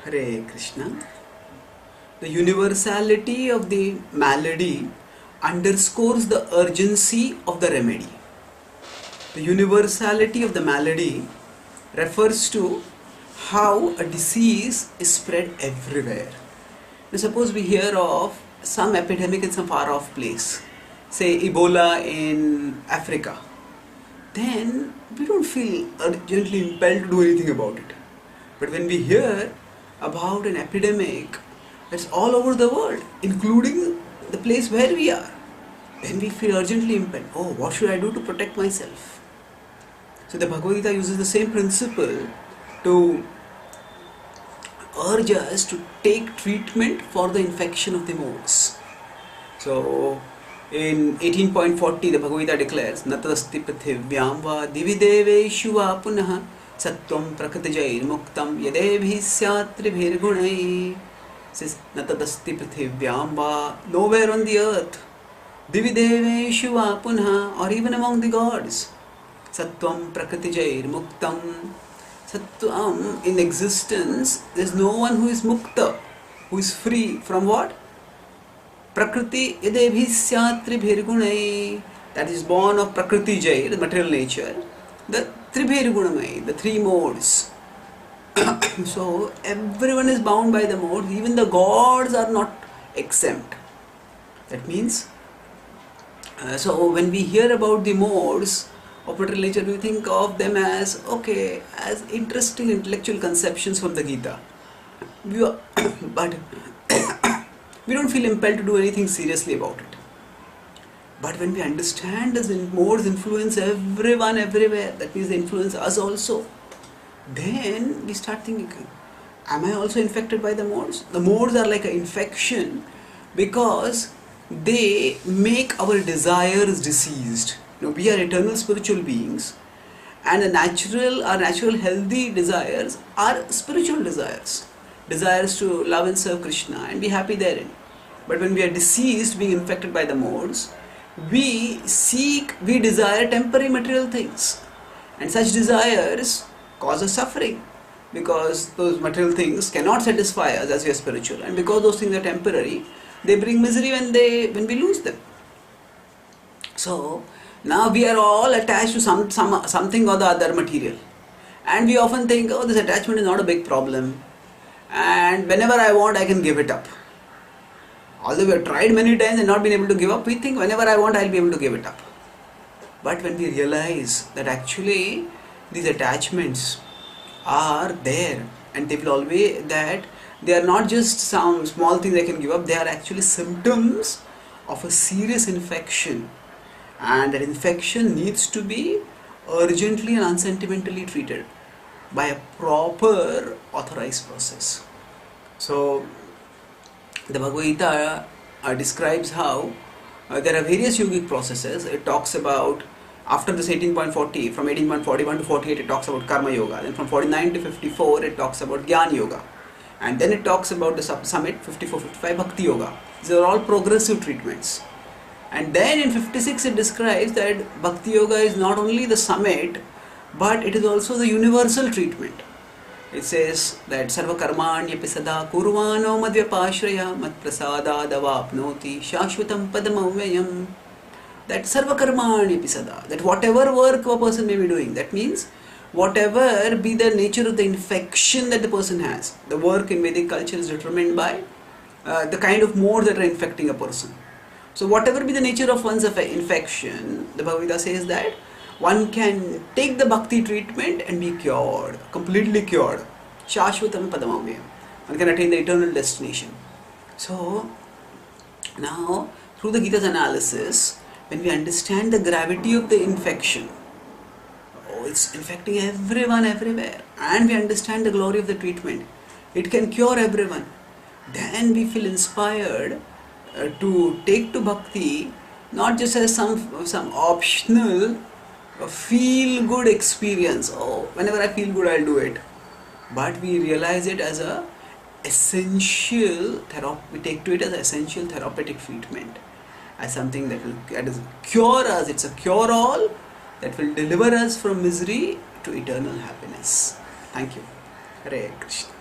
Hare Krishna. The universality of the malady underscores the urgency of the remedy. The universality of the malady refers to how a disease is spread everywhere. Now suppose we hear of some epidemic in some far off place, say Ebola in Africa, then we don't feel urgently impelled to do anything about it. But when we hear about an epidemic that's all over the world, including the place where we are, then we feel urgently impelled. Oh, what should I do to protect myself? So the Bhagavad Gita uses the same principle to urge us to take treatment for the infection of the modes. So in 18.40 the Bhagavad Gita declares, Natadasti prithivyam va divideveshu va punaha sattvam prakritijair muktam yadebhi syatribhir gunai. Says Natadasti prithivyam va, nowhere on the earth, divideveshu va punaha, or even among the gods, sattvam prakritijair muktam. Sattvam, in existence, there is no one who is mukta, who is free from what? Prakriti yadebhi syatribhir gunai, that is born of prakriti jai, the material nature, the tribhir gunamai, the three modes. So everyone is bound by the modes, even the gods are not exempt. That means, so when we hear about the modes of material nature, we think of them as, okay, as interesting intellectual conceptions from the Gita. But we don't feel impelled to do anything seriously about it. But when we understand that the modes influence everyone everywhere, that means they influence us also, then we start thinking, am I also infected by the modes? The modes are like an infection because they make our desires diseased. You know, we are eternal spiritual beings, and our natural healthy desires are spiritual desires. Desires to love and serve Krishna and be happy therein. But when we are diseased, being infected by the modes, we desire temporary material things. And such desires cause us suffering, because those material things cannot satisfy us as we are spiritual. And because those things are temporary, they bring misery when we lose them. So now we are all attached to something or the other material. And we often think, oh, this attachment is not a big problem, and whenever I want, I can give it up. Although we have tried many times and not been able to give up, we think whenever I want, I'll be able to give it up. But when we realize that actually these attachments are there, and they will always, that they are not just some small thing they can give up, they are actually symptoms of a serious infection. And that infection needs to be urgently and unsentimentally treated by a proper authorized process. So the Bhagavad Gita describes how there are various yogic processes. It talks about, after this 18.40, from 18.41 to 48, it talks about Karma Yoga. Then from 49 to 54, it talks about Jnana Yoga. And then it talks about the summit 54-55 Bhakti Yoga. These are all progressive treatments. And then in 56 it describes that Bhakti Yoga is not only the summit, but it is also the universal treatment. It says that Sarva Karmanya Sada Kurvano Madhyapashraya Mat Prasada Davapnoti Shashvatam Padamavyayam. That Sarva Karmanya Sada, that whatever work a person may be doing, that means whatever be the nature of the infection that the person has, the work in Vedic culture is determined by the kind of modes that are infecting a person. So whatever be the nature of one's infection, the Bhagavad Gita says that one can take the bhakti treatment and be cured, completely cured. Shashvatam padamavyam. One can attain the eternal destination. So now, through the Gita's analysis, when we understand the gravity of the infection, oh, it's infecting everyone everywhere, and we understand the glory of the treatment, it can cure everyone, then we feel inspired to take to bhakti not just as some optional feel good experience. Oh, whenever I feel good, I'll do it. But we realize it as a essential we take to it as an essential therapeutic treatment, as something that will cure us. It's a cure all that will deliver us from misery to eternal happiness. Thank you. Hare Krishna.